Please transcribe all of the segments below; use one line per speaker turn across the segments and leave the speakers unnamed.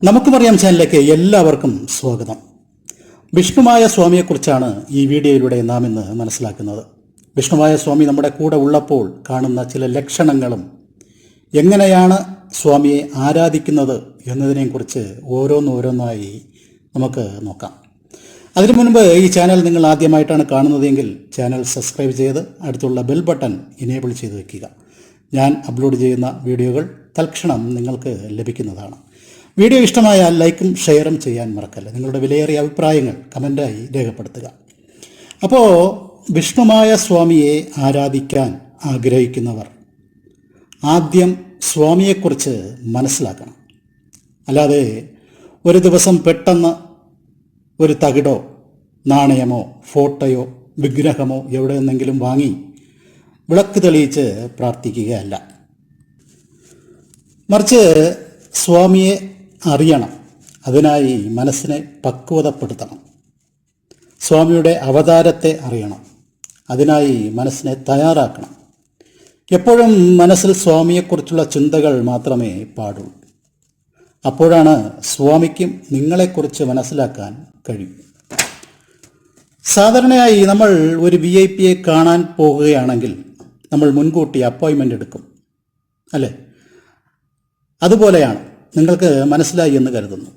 നമുക്കുമറിയാം ചാനലിലേക്ക് എല്ലാവർക്കും സ്വാഗതം. വിഷ്ണുമായ സ്വാമിയെക്കുറിച്ചാണ് ഈ വീഡിയോയിലൂടെ നാം ഇന്ന് മനസ്സിലാക്കുന്നത്. വിഷ്ണുമായ സ്വാമി നമ്മുടെ കൂടെ ഉള്ളപ്പോൾ കാണുന്ന ചില ലക്ഷണങ്ങളും എങ്ങനെയാണ് സ്വാമിയെ ആരാധിക്കുന്നത് എന്നതിനെക്കുറിച്ച് ഓരോന്നോരോന്നായി നമുക്ക് നോക്കാം. അതിനു മുൻപ് ഈ ചാനൽ നിങ്ങൾ ആദ്യമായിട്ടാണ് കാണുന്നതെങ്കിൽ ചാനൽ സബ്സ്ക്രൈബ് ചെയ്ത് അടുത്തുള്ള ബെൽ ബട്ടൺ ഇനേബിൾ ചെയ്ത് വയ്ക്കുക. ഞാൻ അപ്ലോഡ് ചെയ്യുന്ന വീഡിയോകൾ തൽക്ഷണം നിങ്ങൾക്ക് ലഭിക്കുന്നതാണ്. വീഡിയോ ഇഷ്ടമായാൽ ലൈക്കും ഷെയറും ചെയ്യാൻ മറക്കല്ല. നിങ്ങളുടെ വിലയേറിയ അഭിപ്രായങ്ങൾ കമൻ്റായി രേഖപ്പെടുത്തുക. അപ്പോൾ വിഷ്ണുമായ സ്വാമിയെ ആരാധിക്കാൻ ആഗ്രഹിക്കുന്നവർ ആദ്യം സ്വാമിയെക്കുറിച്ച് മനസ്സിലാക്കണം. അല്ലാതെ ഒരു ദിവസം പെട്ടെന്ന് ഒരു തകിടോ നാണയമോ ഫോട്ടോയോ വിഗ്രഹമോ എവിടെ നിന്നെങ്കിലും വാങ്ങി വിളക്ക് തെളിയിച്ച് പ്രാർത്ഥിക്കുകയല്ല. മറിച്ച് സ്വാമിയെ അറിയണം. അതിനായി മനസ്സിനെ പക്വതപ്പെടുത്തണം. സ്വാമിയുടെ അവതാരത്തെ അറിയണം. അതിനായി മനസ്സിനെ തയ്യാറാക്കണം. എപ്പോഴും മനസ്സിൽ സ്വാമിയെക്കുറിച്ചുള്ള ചിന്തകൾ മാത്രമേ പാടുള്ളൂ. അപ്പോഴാണ് സ്വാമിക്കും നിങ്ങളെക്കുറിച്ച് മനസ്സിലാക്കാൻ കഴിയും. സാധാരണയായി നമ്മൾ ഒരു VIP കാണാൻ പോകുകയാണെങ്കിൽ നമ്മൾ മുൻകൂട്ടി അപ്പോയിൻമെൻ്റ് എടുക്കും, അല്ലേ? അതുപോലെയാണ്. നിങ്ങൾക്ക് മനസ്സിലായി എന്ന് കരുതുന്നു.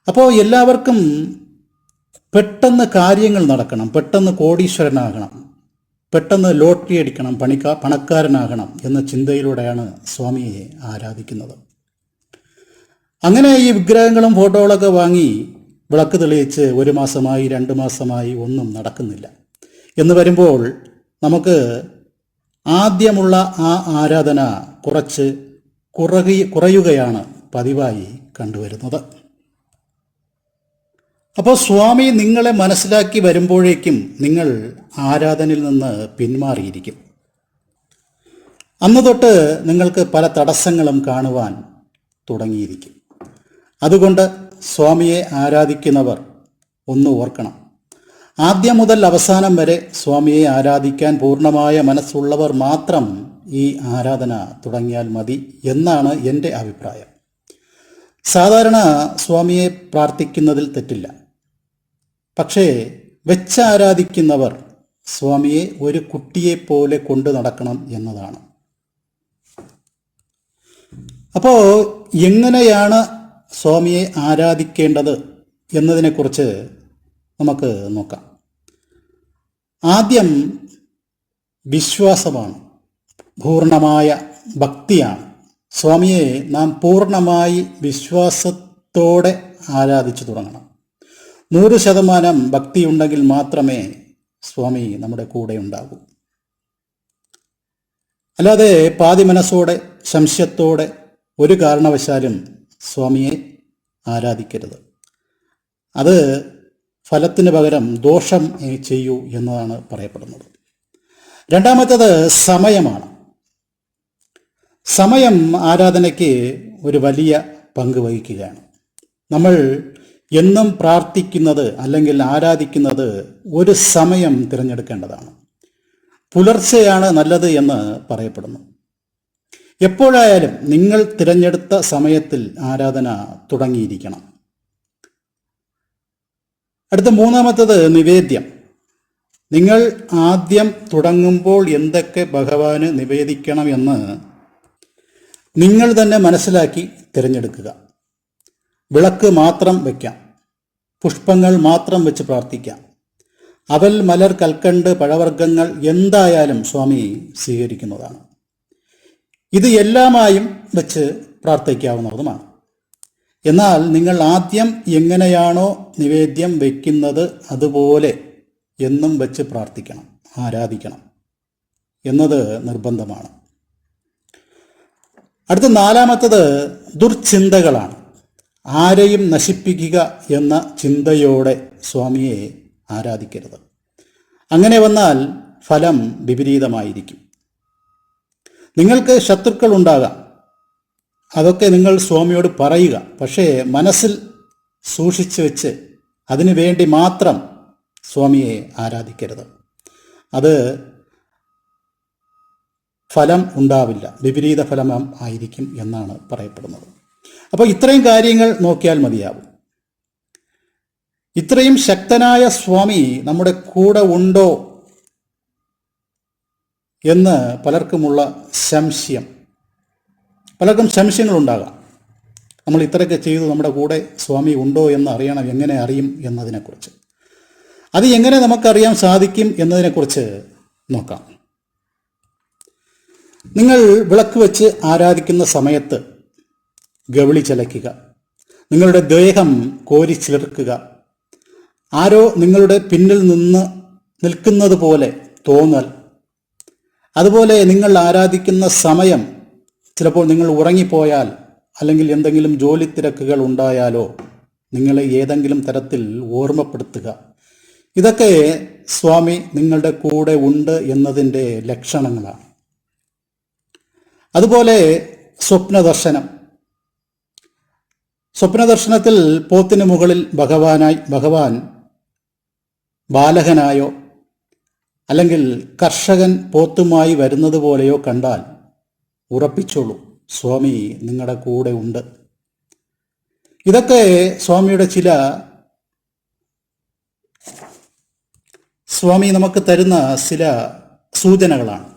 അപ്പോൾ എല്ലാവർക്കും പെട്ടെന്ന് കാര്യങ്ങൾ നടക്കണം, പെട്ടെന്ന് കോടീശ്വരനാകണം, പെട്ടെന്ന് ലോട്ടറി അടിക്കണം, പണക്കാരനാകണം എന്ന ചിന്തയിലൂടെയാണ് സ്വാമിയെ ആരാധിക്കുന്നത്. അങ്ങനെ ഈ വിഗ്രഹങ്ങളും ഫോട്ടോകളൊക്കെ വാങ്ങി വിളക്ക് തെളിയിച്ച് 1 മാസമായി 2 മാസമായി ഒന്നും നടക്കുന്നില്ല എന്ന് വരുമ്പോൾ നമുക്ക് ആദ്യമുള്ള ആ ആരാധന കുറയുകയാണ് പതിവായി കണ്ടുവരുന്നത്. അപ്പോൾ സ്വാമി നിങ്ങളെ മനസ്സിലാക്കി വരുമ്പോഴേക്കും നിങ്ങൾ ആരാധനയിൽ നിന്ന് പിന്മാറിയിരിക്കും. അന്ന് തൊട്ട് നിങ്ങൾക്ക് പല തടസ്സങ്ങളും കാണുവാൻ തുടങ്ങിയിരിക്കും. അതുകൊണ്ട് സ്വാമിയെ ആരാധിക്കുന്നവർ ഒന്ന് ഓർക്കണം. ആദ്യം മുതൽ അവസാനം വരെ സ്വാമിയെ ആരാധിക്കാൻ പൂർണ്ണമായ മനസ്സുള്ളവർ മാത്രം ഈ ആരാധന തുടങ്ങിയാൽ മതി എന്നാണ് എൻ്റെ അഭിപ്രായം. സാധാരണ സ്വാമിയെ പ്രാർത്ഥിക്കുന്നതിൽ തെറ്റില്ല. പക്ഷേ വെച്ചാരാധിക്കുന്നവർ സ്വാമിയെ ഒരു കുട്ടിയെപ്പോലെ കൊണ്ടു നടക്കണം എന്നതാണ്. അപ്പോൾ എങ്ങനെയാണ് സ്വാമിയെ ആരാധിക്കേണ്ടത് എന്നതിനെക്കുറിച്ച് നമുക്ക് നോക്കാം. ആദ്യം വിശ്വാസമാണ്, പൂർണ്ണമായ ഭക്തിയാണ്. സ്വാമിയെ നാം പൂർണ്ണമായി വിശ്വാസത്തോടെ ആരാധിച്ചു തുടങ്ങണം. 100% ഭക്തിയുണ്ടെങ്കിൽ മാത്രമേ സ്വാമി നമ്മുടെ കൂടെ ഉണ്ടാകൂ. അല്ലാതെ പാതി മനസ്സോടെ സംശയത്തോടെ ഒരു കാരണവശാലും സ്വാമിയെ ആരാധിക്കരുത്. അത് ഫലത്തിന് പകരം ദോഷം ചെയ്യൂ എന്നതാണ് പറയപ്പെടുന്നത്. രണ്ടാമത്തേത് സമയമാണ്. സമയം ആരാധനയ്ക്ക് ഒരു വലിയ പങ്ക് വഹിക്കുകയാണ്. നമ്മൾ എന്നും പ്രാർത്ഥിക്കുന്നത് അല്ലെങ്കിൽ ആരാധിക്കുന്നത് ഒരു സമയം തിരഞ്ഞെടുക്കേണ്ടതാണ്. പുലർച്ചെയാണ് നല്ലത് എന്ന് പറയപ്പെടുന്നു. എപ്പോഴായാലും നിങ്ങൾ തിരഞ്ഞെടുത്ത സമയത്തിൽ ആരാധന തുടങ്ങിയിരിക്കണം. അടുത്ത മൂന്നാമത്തേത് നിവേദ്യം. നിങ്ങൾ ആദ്യം തുടങ്ങുമ്പോൾ എന്തൊക്കെ ഭഗവാന് നിവേദിക്കണം എന്ന് നിങ്ങൾ തന്നെ മനസ്സിലാക്കി തിരഞ്ഞെടുക്കുക. വിളക്ക് മാത്രം വയ്ക്കാം, പുഷ്പങ്ങൾ മാത്രം വെച്ച് പ്രാർത്ഥിക്കാം. അവൽ, മലർ, കൽക്കണ്ട്, പഴവർഗ്ഗങ്ങൾ എന്തായാലും സ്വാമി സ്വീകരിക്കുന്നതാണ്. ഇത് എല്ലാമായും വെച്ച് പ്രാർത്ഥിക്കാവുന്നതുമാണ്. എന്നാൽ നിങ്ങൾ ആദ്യം എങ്ങനെയാണോ നിവേദ്യം വയ്ക്കുന്നത് അതുപോലെ എന്നും വെച്ച് പ്രാർത്ഥിക്കണം, ആരാധിക്കണം എന്നത് നിർബന്ധമാണ്. അടുത്ത നാലാമത്തത് ദുർചിന്തകളാണ്. ആരെയും നശിപ്പിക്കുക എന്ന ചിന്തയോടെ സ്വാമിയെ ആരാധിക്കരുത്. അങ്ങനെ വന്നാൽ ഫലം വിപരീതമായിരിക്കും. നിങ്ങൾക്ക് ശത്രുക്കൾ ഉണ്ടാകാം, അതൊക്കെ നിങ്ങൾ സ്വാമിയോട് പറയുക. പക്ഷേ മനസ്സിൽ സൂക്ഷിച്ചു വെച്ച് അതിനു വേണ്ടി മാത്രം സ്വാമിയെ ആരാധിക്കരുത്. അത് ഫലം ഉണ്ടാവില്ല, വിപരീത ഫലം ആയിരിക്കും എന്നാണ് പറയപ്പെടുന്നത്. അപ്പോൾ ഇത്രയും കാര്യങ്ങൾ നോക്കിയാൽ മതിയാവും. ഇത്രയും ശക്തനായ സ്വാമി നമ്മുടെ കൂടെ ഉണ്ടോ എന്ന് പലർക്കുമുള്ള സംശയം. പലർക്കും സംശയങ്ങളുണ്ടാകാം. നമ്മൾ ഇത്രയൊക്കെ ചെയ്തു, നമ്മുടെ കൂടെ സ്വാമി ഉണ്ടോ എന്ന് അറിയണം, എങ്ങനെ അറിയും എന്നതിനെക്കുറിച്ച്. അത് എങ്ങനെ നമുക്കറിയാൻ സാധിക്കും എന്നതിനെക്കുറിച്ച് നോക്കാം. നിങ്ങൾ വിളക്ക് വെച്ച് ആരാധിക്കുന്ന സമയത്ത് ഗവിളി ചലയ്ക്കുക, നിങ്ങളുടെ ദേഹം കോരി ചിലർക്കുക, ആരോ നിങ്ങളുടെ പിന്നിൽ നിൽക്കുന്നത് പോലെ തോന്നൽ, അതുപോലെ നിങ്ങൾ ആരാധിക്കുന്ന സമയം ചിലപ്പോൾ നിങ്ങൾ ഉറങ്ങിപ്പോയാൽ അല്ലെങ്കിൽ എന്തെങ്കിലും ജോലി തിരക്കുകൾ ഉണ്ടായാലോ നിങ്ങളെ ഏതെങ്കിലും തരത്തിൽ ഓർമ്മപ്പെടുത്തുക. ഇതൊക്കെ സ്വാമി നിങ്ങളുടെ കൂടെ ഉണ്ട് എന്നതിൻ്റെ ലക്ഷണങ്ങളാണ്. അതുപോലെ സ്വപ്നദർശനത്തിൽ പോത്തിന് മുകളിൽ ഭഗവാൻ ബാലകനായോ അല്ലെങ്കിൽ കർഷകൻ പോത്തുമായി വരുന്നത് പോലെയോ കണ്ടാൽ ഉറപ്പിച്ചോളൂ, സ്വാമി നിങ്ങളുടെ കൂടെ ഉണ്ട്. ഇതൊക്കെ സ്വാമി നമുക്ക് തരുന്ന ചില സൂചനകളാണ്,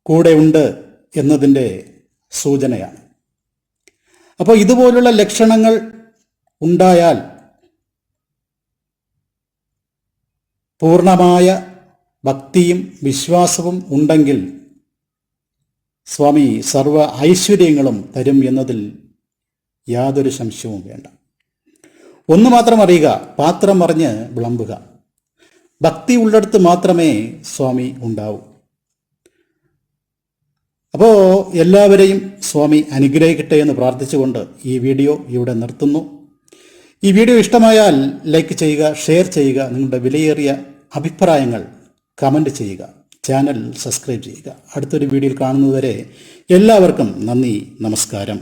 കൂടെ ഉണ്ട് എന്നതിൻ്റെ സൂചനയാണ്. അപ്പോൾ ഇതുപോലുള്ള ലക്ഷണങ്ങൾ ഉണ്ടായാൽ പൂർണ്ണമായ ഭക്തിയും വിശ്വാസവും ഉണ്ടെങ്കിൽ സ്വാമി സർവ ഐശ്വര്യങ്ങളും തരും എന്നതിൽ യാതൊരു സംശയവും വേണ്ട. ഒന്ന് മാത്രം അറിയുക, പാത്രം അറിഞ്ഞ് വിളമ്പുക. ഭക്തി ഉള്ളിടത്ത് മാത്രമേ സ്വാമി ഉണ്ടാവൂ. അപ്പോൾ എല്ലാവരെയും സ്വാമി അനുഗ്രഹിക്കട്ടെ എന്ന് പ്രാർത്ഥിച്ചുകൊണ്ട് ഈ വീഡിയോ ഇവിടെ നിർത്തുന്നു. ഈ വീഡിയോ ഇഷ്ടമായാൽ ലൈക്ക് ചെയ്യുക, ഷെയർ ചെയ്യുക, നിങ്ങളുടെ വിലയേറിയ അഭിപ്രായങ്ങൾ കമൻറ്റ് ചെയ്യുക, ചാനൽ സബ്സ്ക്രൈബ് ചെയ്യുക. അടുത്തൊരു വീഡിയോയിൽ കാണുന്നതുവരെ എല്ലാവർക്കും നന്ദി, നമസ്കാരം.